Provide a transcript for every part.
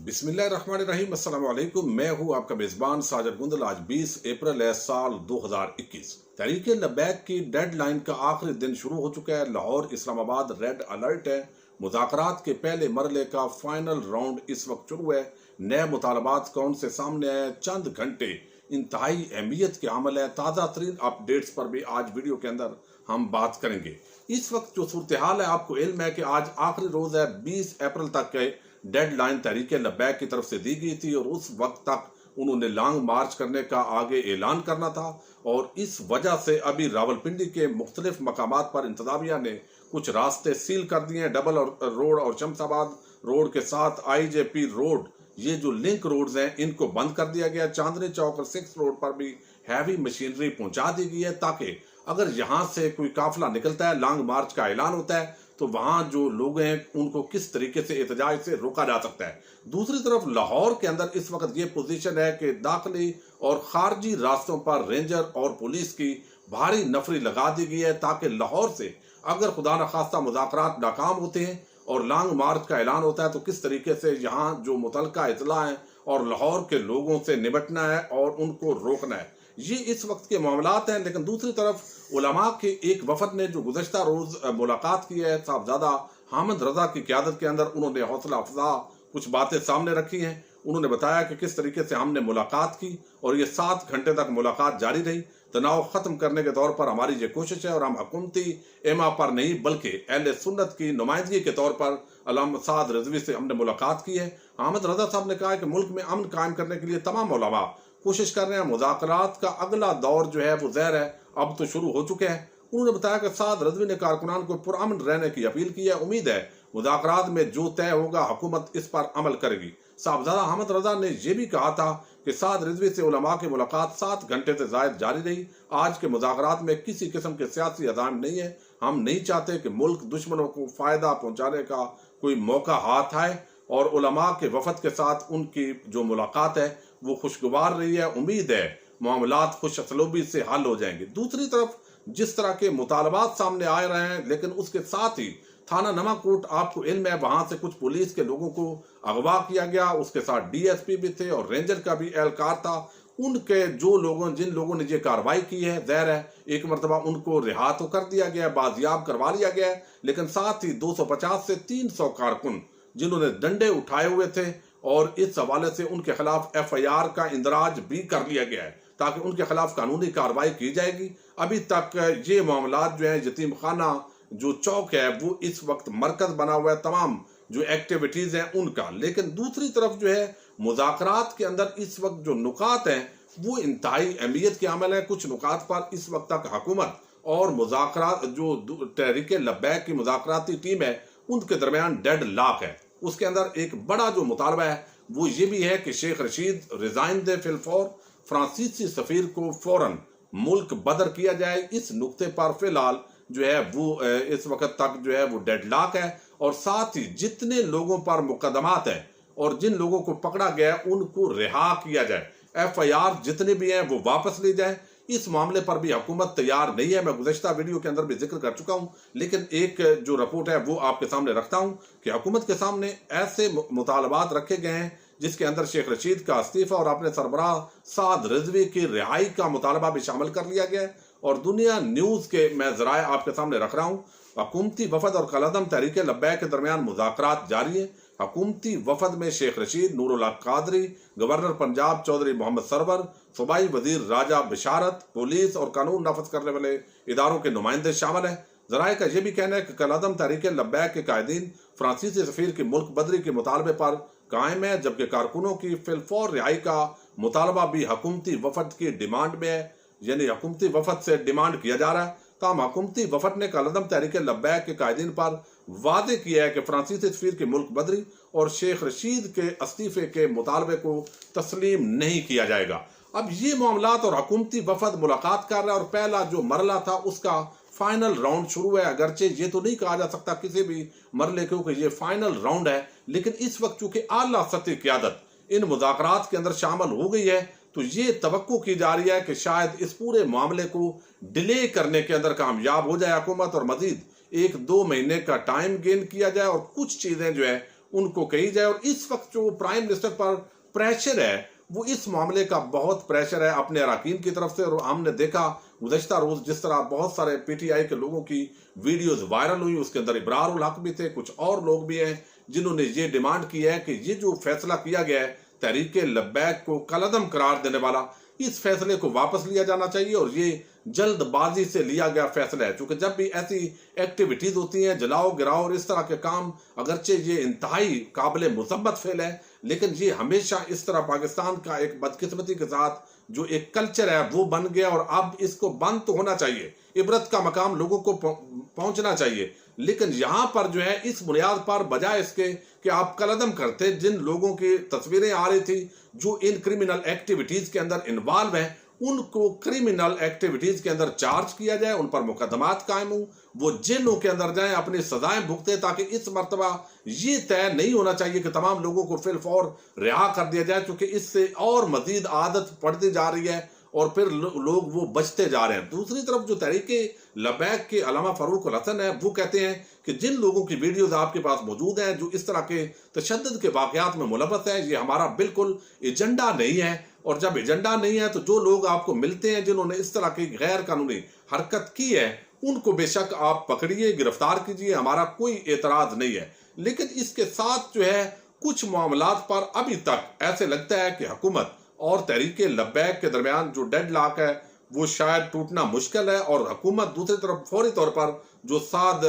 बिस्मिल्लाहिर्रहमानिर्रहीम, अस्सलाम वालेकुम। मैं हूं आपका मेज़बान साजिद गुंदल। आज 20 अप्रैल है, साल 2021। तहरीके लब्बैक की डेडलाइन का आखिरी दिन शुरू हो चुका है। लाहौर इस्लामाबाद रेड अलर्ट है। मुज़ाकरात के पहले मरले का फाइनल राउंड इस वक्त शुरू है। नए मुतालबात कौन से सामने आए, चंद घंटे इंतहाई अहमियत के अमल है। ताज़ा तरीन अपडेट्स पर भी आज वीडियो के अंदर हम बात करेंगे। इस वक्त जो सूरत हाल है, आपको इल्म है कि आज आखिरी रोज है। 20 अप्रैल तक के डेडलाइन तहरीके लब्बैक की तरफ से दी गई थी और उस वक्त तक उन्होंने लॉन्ग मार्च करने का आगे ऐलान करना था। और इस वजह से अभी रावलपिंडी के मुख्तलिफ मकामात पर इंतजामिया ने कुछ रास्ते सील कर दिए हैं। डबल रोड और शमशाबाद रोड के साथ IJP रोड, ये जो लिंक रोड्स हैं, इनको बंद कर दिया गया। चांदनी चौक और 6 रोड पर भी हैवी मशीनरी पहुंचा दी गई है, ताकि अगर यहाँ से कोई काफिला निकलता है, लॉन्ग मार्च का ऐलान होता है, तो वहां जो लोग हैं उनको किस तरीके से एहतजाज से रोका जा सकता है। दूसरी तरफ लाहौर के अंदर इस वक्त ये पोजीशन है कि दाखिली और खारजी रास्तों पर रेंजर और पुलिस की भारी नफरी लगा दी गई है, ताकि लाहौर से अगर खुदा न खास्ता मुज़ाकरात नाकाम होते हैं और लॉन्ग मार्च का ऐलान होता है, तो किस तरीके से यहाँ जो मुतलका इतला है और लाहौर के लोगों से निपटना है और उनको रोकना है, ये इस वक्त के मामलात हैं। लेकिन दूसरी तरफ उलमा के एक वफद ने जो गुज़श्ता रोज मुलाकात की है साहबजादा हामिद रजा की क़यादत के अंदर, उन्होंने हौसला अफजा कुछ बातें सामने रखी हैं। उन्होंने बताया कि किस तरीके से हमने मुलाकात की और ये 7 घंटे तक मुलाकात जारी रही। तनाव ख़त्म करने के तौर पर हमारी ये कोशिश है और हम हुकूमती एमा पर नहीं बल्कि अहले सुन्नत की नुमाइंदगी के तौर पर अल्लामा साद रिजवी से हमने मुलाकात की है। हामिद रजा साहब ने कहा कि मुल्क में अमन कायम करने के लिए तमाम उलमा कोशिश कर रहे हैं। मुज़ाकरात का अगला दौर जो है वो ज़हर है, अब तो शुरू हो चुके हैं। उन्होंने बताया कि साद रिजवी ने कारकुनान को पुरअमन रहने की अपील की है। उम्मीद है मुज़ाकरात में जो तय होगा हुकूमत इस पर अमल करेगी। साहबजादा हामिद रजा ने यह भी कहा था कि साद रिजवी से उलमा की मुलाकात 7 घंटे से ज़ायद जारी रही। आज के मुज़ाकरात में किसी किस्म के सियासी अज़ाम नहीं है। हम नहीं चाहते कि मुल्क दुश्मनों को फ़ायदा पहुँचाने का कोई मौका हाथ आए, और उलमा के वफद के साथ उनकी जो मुलाकात है वो खुशगवार रही है। उम्मीद है मामलात खुश असलूबी से हल हो जाएंगे। दूसरी तरफ जिस तरह के मुतालबात सामने आ रहे हैं, लेकिन उसके साथ ही थाना नमाकोट, आपको इल्म है, वहां से कुछ पुलिस के लोगों को अगवा किया गया। उसके साथ DSP भी थे और रेंजर का भी एहलकार था। उनके जिन लोगों ने ये कार्रवाई की है, ज़ाहिर है एक मरतबा उनको रिहा तो कर दिया गया है, बाजियाब करवा लिया गया है, लेकिन साथ ही 250 से 300 कारकुन जिन्होंने डंडे उठाए हुए थे, और इस हवाले से उनके खिलाफ FIR का इंदराज भी कर लिया गया है, ताकि उनके खिलाफ कानूनी कार्रवाई की जाएगी। अभी तक ये मामलात जो है, यतीम खाना जो चौक है वो इस वक्त मरकज बना हुआ है तमाम जो एक्टिविटीज हैं उनका। लेकिन दूसरी तरफ जो है मुज़ाकरात के अंदर इस वक्त जो नुकात हैं वो इंतहाई अहमियत के अमल है। कुछ नुकात पर इस वक्त तक हुकूमत और मुज़ाकरात जो तहरीके लब्बैक की मुज़ाकराती टीम है उनके दरमियान डेड लॉक है। उसके अंदर एक बड़ा जो मुतालबा है वो ये भी है कि शेख रशीद रिजाइन दे फिलफौर, फ्रांसीसी सफीर को फौरन मुल्क बदर किया जाए। इस नुक्ते पर फिलहाल जो है वो इस वक्त तक जो है वो डेडलॉक है, और साथ ही जितने लोगों पर मुकदमात है और जिन लोगों को पकड़ा गया उनको रिहा किया जाए। FIR जितने भी हैं वो वापस ली जाए। इस मामले पर भी हुकूमत तैयार नहीं है। मैं गुज़श्ता वीडियो के अंदर भी जिक्र कर चुका हूं, लेकिन एक जो रिपोर्ट है वो आपके सामने रखता हूं कि हुकूमत के सामने ऐसे मुतालबात रखे गए हैं जिसके अंदर शेख रशीद का इस्तीफा और अपने सरबराह साद रिजवी की रिहाई का मुतालबा भी शामिल कर लिया गया है। और दुनिया न्यूज़ के मैं ज़राए आपके सामने रख रहा हूँ। हुकूमती वफद और कलअदम तहरीके लब्बैक के दरमियान मुज़ाकरात जारी है। हुकूमती वफद में शेख रशीद, नूरुल्लाह कादरी, गवर्नर पंजाब चौधरी मोहम्मद सरवर, सूबाई वजीर राजा बिशारत, पुलिस और कानून नाफज करने वाले इदारों के नुमाइंदे शामिल हैं। ज़राए का यह भी कहना है कि कलअदम तहरीके लब्बैक के कायदीन फ्रांसीसी सफीर की मुल्क बदरी के मुतालबे पर कायम है, जबकि कारकुनों की फिलफौर रिहाई का मुतालबा भी हुकूमती वफद की डिमांड में है। यानी हुकूमती वफद से डिमांड किया जा रहा है। ताहम हुकूमती वफद ने कलअदम तहरीके लब्बैक के कायदीन पर वादे किया है कि फ्रांसीसी सफीर की मुल्क बदरी और शेख रशीद के इस्तीफे के मुतालबे को तस्लीम नहीं किया जाएगा। अब ये मामलात और हुकूमती वफद मुलाकात कर रहा है और पहला जो मरला था उसका फाइनल राउंड शुरू है। अगरचे ये तो नहीं कहा जा सकता किसी भी मरले को कि ये फाइनल राउंड है, लेकिन इस वक्त चूंकि आला सतही क़यादत इन मुज़ाकरात के अंदर शामिल हो गई है, तो ये तवक्को की जा रही है कि शायद इस पूरे मामले को डिले करने के अंदर कामयाब हो जाए हुकूमत, और मजीद 1-2 महीने का टाइम गेन किया जाए और कुछ चीज़ें जो है उनको कही जाए। और इस वक्त जो प्राइम मिनिस्टर पर प्रेशर है वो इस मामले का बहुत प्रेशर है अपने अरकान की तरफ से। और हमने देखा गुज़श्ता रोज जिस तरह बहुत सारे पीटीआई के लोगों की वीडियोस वायरल हुई, उसके अंदर इब्रार उल हक भी थे, कुछ और लोग भी हैं जिन्होंने ये डिमांड की है कि ये जो फैसला किया गया है तहरीक लब्बैक को कलअदम करार देने वाला, इस फैसले को वापस लिया जाना चाहिए। और ये जल्दबाजी से लिया गया फैसला है, क्योंकि जब भी ऐसी एक्टिविटीज होती हैं, जलाओ गिराओ और इस तरह के काम, अगरचे ये इंतहाई काबिल मुसम्मत फेल है, लेकिन ये हमेशा इस तरह पाकिस्तान का एक बदकिस्मती के साथ जो एक कल्चर है वो बन गया। और अब इसको बंद तो होना चाहिए, इबरत का मकाम लोगों को पहुंचना चाहिए। लेकिन यहां पर जो है इस बुनियाद पर बजाय इसके कि आप कलअदम करते, जिन लोगों की तस्वीरें आ रही थी जो इन क्रिमिनल एक्टिविटीज के अंदर इन्वॉल्व हैं, उनको क्रिमिनल एक्टिविटीज के अंदर चार्ज किया जाए, उन पर मुकदमात कायम हो, वो जेलों के अंदर जाएं, अपनी सजाएं भुगते, ताकि इस मर्तबा ये तय नहीं होना चाहिए कि तमाम लोगों को फिलफौर रिहा कर दिया जाए, क्योंकि इससे और मजीद आदत पड़ती जा रही है और फिर लोग वो बचते जा रहे हैं। दूसरी तरफ जो तहरीक लब्बैक के अल्लामा फारूक अल हसन है वो कहते हैं कि जिन लोगों की वीडियोज आपके पास मौजूद हैं जो इस तरह के तशद्दुद के वाकयात में मुलव्वस है, ये हमारा बिल्कुल एजेंडा नहीं है। और जब एजेंडा नहीं है तो जो लोग आपको मिलते हैं जिन्होंने इस तरह की गैर कानूनी हरकत की है उनको बेशक आप पकड़िए, गिरफ्तार कीजिए, हमारा कोई एतराज नहीं है। लेकिन इसके साथ जो है कुछ मामलात पर अभी तक ऐसे लगता है कि हुकूमत और तहरीक लब्बैक के दरमियान जो डेडलॉक है वो शायद टूटना मुश्किल है। और हुकूमत दूसरी तरफ फौरी तौर पर जो साद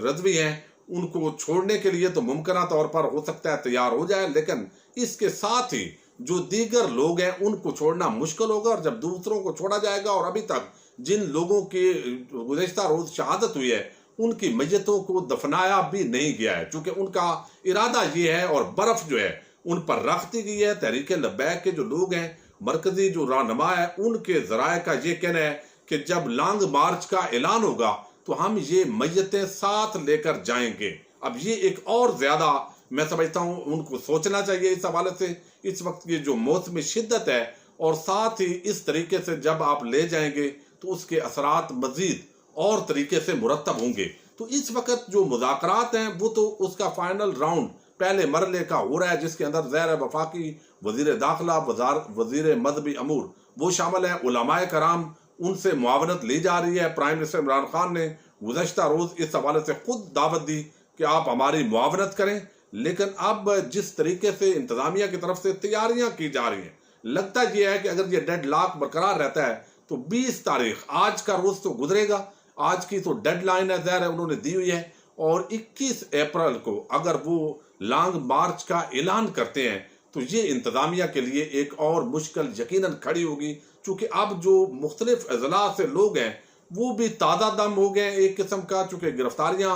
रजवी हैं उनको छोड़ने के लिए तो मुमकिन तौर पर हो सकता है तैयार हो जाए, लेकिन इसके साथ ही जो दीगर लोग हैं उनको छोड़ना मुश्किल होगा। और जब दूसरों को छोड़ा जाएगा, और अभी तक जिन लोगों की गुज़श्ता रोज शहादत हुई है उनकी मैयतों को दफनाया भी नहीं गया है, क्योंकि उनका इरादा ये है और बर्फ जो है उन पर रख दी गई है। तहरीक लब्बैक के जो लोग हैं, मरकजी जो रहनुमा है, उनके जराए का ये कहना है कि जब लॉन्ग मार्च का ऐलान होगा तो हम ये मैयतें साथ लेकर जाएंगे। अब ये एक और ज्यादा मैं समझता हूं उनको सोचना चाहिए इस हवाले से। इस वक्त की जो मौसमी शिद्दत है और साथ ही इस तरीके से जब आप ले जाएंगे तो उसके असरात मजीद और तरीके से मुरतब होंगे। तो इस वक्त जो मुज़ाकरात हैं वो तो उसका फाइनल राउंड पहले मरले का हो रहा है, जिसके अंदर ज़ैर वफाकी वजीर दाखिला, वजीर मजहबी अमूर वो शामिल है, उलमाए कराम उनसे मुआवनत ली जा रही है। प्राइम मिनिस्टर इमरान खान ने गुज़श्ता रोज इस हवाले से खुद दावत दी कि आप हमारी मुआवनत करें। लेकिन अब जिस तरीके से इंतजामिया की तरफ से तैयारियां की जा रही हैं, लगता यह है कि अगर ये डेडलॉक बरकरार रहता है तो 20 तारीख आज का रोज तो गुजरेगा, आज की तो डेडलाइन है ज़ाहिर है उन्होंने दी हुई है, और 21 अप्रैल को अगर वो लॉन्ग मार्च का ऐलान करते हैं तो ये इंतजामिया के लिए एक और मुश्किल यकीनन खड़ी होगी, क्योंकि अब जो मुख्तलिफ अजला से लोग हैं वो भी ताज़ा दम हो गए एक किस्म का, चूंकि गिरफ्तारियां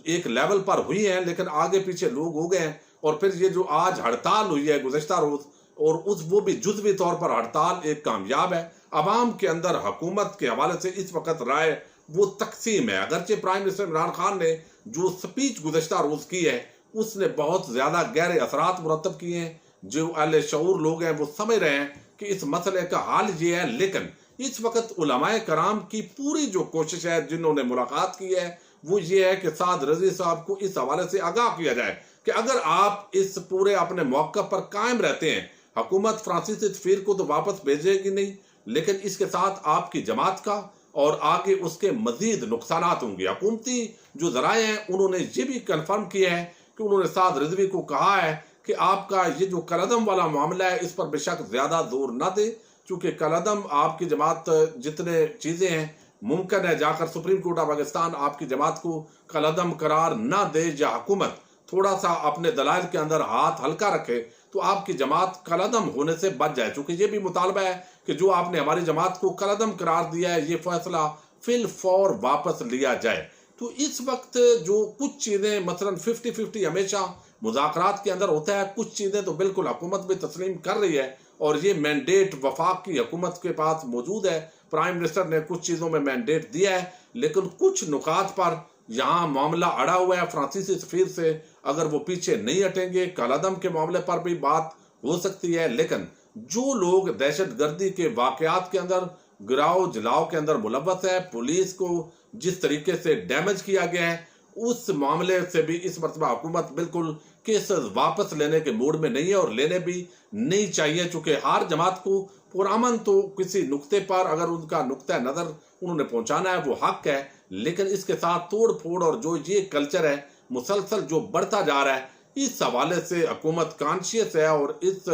एक लेवल पर हुई हैं लेकिन आगे पीछे लोग हो गए हैं। और फिर ये जो आज हड़ताल हुई है गुज़श्ता रोज, और वो भी जुज़वी तौर पर हड़ताल एक कामयाब है। अवाम के अंदर हुकूमत के हवाले से इस वक्त राय वो तकसीम है। अगरचे प्राइम मिनिस्टर इमरान खान ने जो स्पीच गुज़श्ता रोज की है उसने बहुत ज़्यादा गहरे असरात मुरतब किए हैं। जो अहले शऊर लोग हैं वो समझ रहे हैं कि इस मसले का हल ये है, लेकिन इस वक्त उलमाए कराम की पूरी जो कोशिश है, जिन्होंने मुलाकात की है, वो ये है कि साद रजी साहब को इस हवाले से आगाह किया जाए कि अगर आप इस पूरे अपने मौक़िफ़ पर कायम रहते हैं, हुकूमत फ्रांसीसी सफ़ीर को तो वापस भेजेगी नहीं, लेकिन इसके साथ आपकी जमात का और आगे उसके मजीद नुकसानात होंगे। हुकूमती जो ज़राए हैं उन्होंने ये भी कन्फर्म किया है कि उन्होंने साद रिजवी को कहा है कि आपका ये जो कलअदम वाला मामला है इस पर बेशक ज़्यादा जोर न दे, चूँकि कलअदम आपकी जमात जितने चीज़ें हैं मुमकिन है जाकर सुप्रीम कोर्ट ऑफ पाकिस्तान आपकी जमात को कलअदम करार ना दे, या हुकूमत थोड़ा सा अपने दलाइल के अंदर हाथ हल्का रखे तो आपकी जमात कलअदम होने से बच जाए। चूँकि ये भी मुतालबा है कि जो आपने हमारी जमात को कलअदम करार दिया है ये फैसला फिल फौर वापस लिया जाए। तो इस वक्त जो कुछ चीज़ें मसलन 50-50 हमेशा मुज़ाकरात के अंदर होता है, कुछ चीज़ें तो बिल्कुल हुकूमत भी तस्लीम कर रही है और ये मैंडेट वफाक की हुकूमत के पास मौजूद है। प्राइम मिनिस्टर ने कुछ चीज़ों में मैंडेट दिया है, लेकिन कुछ नुकात पर यहाँ मामला अड़ा हुआ है फ्रांसीसी सफ़ीर से। अगर वो पीछे नहीं हटेंगे, कलअदम के मामले पर भी बात हो सकती है, लेकिन जो लोग दहशत गर्दी के वाकयात के अंदर, गिराव जलाओ के अंदर मुलव्वस है, पुलिस को जिस तरीके से डैमेज किया गया है, उस मामले से भी इस मरतबा हुकूमत बिल्कुल केसेस वापस लेने के मूड में नहीं है और लेने भी नहीं चाहिए, चूंकि हर जमात को पुरअमन तो किसी नुक्ते पर अगर उनका नुक्ता नज़र उन्होंने पहुंचाना है वो हक है, लेकिन इसके साथ तोड़ फोड़ और जो ये कल्चर है मुसलसल जो बढ़ता जा रहा है, इस हवाले से हुकूमत कॉन्शियस है और इस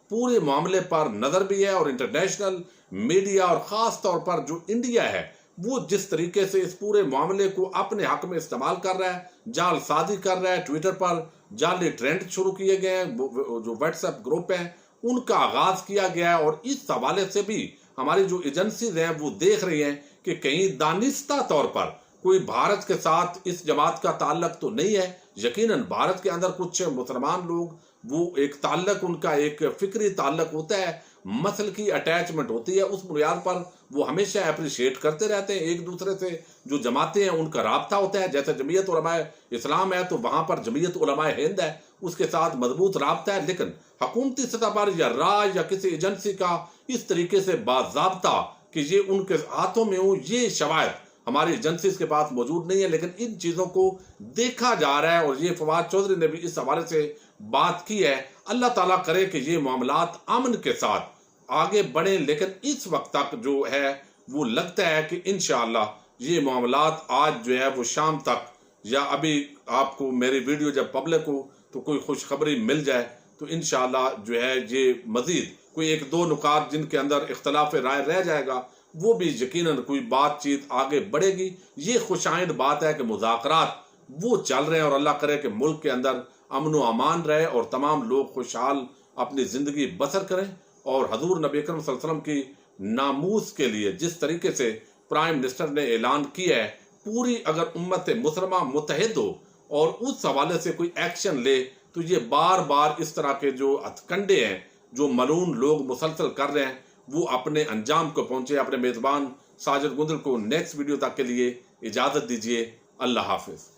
पूरे मामले पर नज़र भी है। और इंटरनेशनल मीडिया और ख़ास तौर पर जो इंडिया है वो जिस तरीके से इस पूरे मामले को अपने हक में इस्तेमाल कर रहा है, जालसाजी कर रहा है, ट्विटर पर जाली ट्रेंड शुरू किए गए हैं, जो व्हाट्सएप ग्रुप हैं उनका आगाज किया गया है। और इस हवाले से भी हमारी जो एजेंसीज हैं वो देख रही हैं कि कहीं दानिस्ता तौर पर कोई भारत के साथ इस जमात का ताल्लुक तो नहीं है। यकीनन भारत के अंदर कुछ मुसलमान लोग वो एक ताल्लुक, उनका एक फिक्री ताल्लुक होता है, मसल की अटैचमेंट होती है, उस बुनियाद पर वो हमेशा अप्रिशिएट करते रहते हैं एक दूसरे से। जो जमातें हैं उनका राब्ता होता है, जैसे जमीयत उलमाए इस्लाम है तो वहां पर जमीयत उलमाए हिंद है, उसके साथ मजबूत राब्ता है। लेकिन हुकूमती सतह पर या राज या किसी एजेंसी का इस तरीके से बाज़ाब्ता कि ये उनके हाथों में हो, ये शवायद हमारी एजेंसीज के पास मौजूद नहीं है। लेकिन इन चीज़ों को देखा जा रहा है और ये फवाद चौधरी ने भी इस हवाले से बात की है। अल्लाह ताला करे कि ये मामलात अमन के साथ आगे बढ़े, लेकिन इस वक्त तक जो है वो लगता है कि इंशाअल्लाह ये मामलात आज जो है वो शाम तक या अभी आपको मेरी वीडियो जब पब्लिक हो तो कोई खुशखबरी मिल जाए तो इंशाअल्लाह जो है ये मजीद कोई एक दो नुकात जिनके अंदर इख्तलाफ राय रह जाएगा वो भी यकीनन कोई बातचीत आगे बढ़ेगी। ये खुशाइंद बात है कि मुज़ाकरात वो चल रहे हैं और अल्लाह करे कि मुल्क के अंदर अमन व अमान रहे और तमाम लोग खुशहाल अपनी ज़िंदगी बसर करें। और हजूर नबी अकरम सल्लल्लाहु अलैहि वसल्लम की नामूस के लिए जिस तरीके से प्राइम मिनिस्टर ने ऐलान किया है, पूरी अगर उम्मत मुसलमा मुत्तहिद हो और उस हवाले से कोई एक्शन ले तो ये बार बार इस तरह के जो हथकंडे हैं जो मलून लोग मुसलसल कर रहे हैं वो अपने अंजाम को पहुंचे। अपने मेज़बान साजिद गुंदल को नेक्स्ट वीडियो तक के लिए इजाज़त दीजिए। अल्लाह हाफिज़।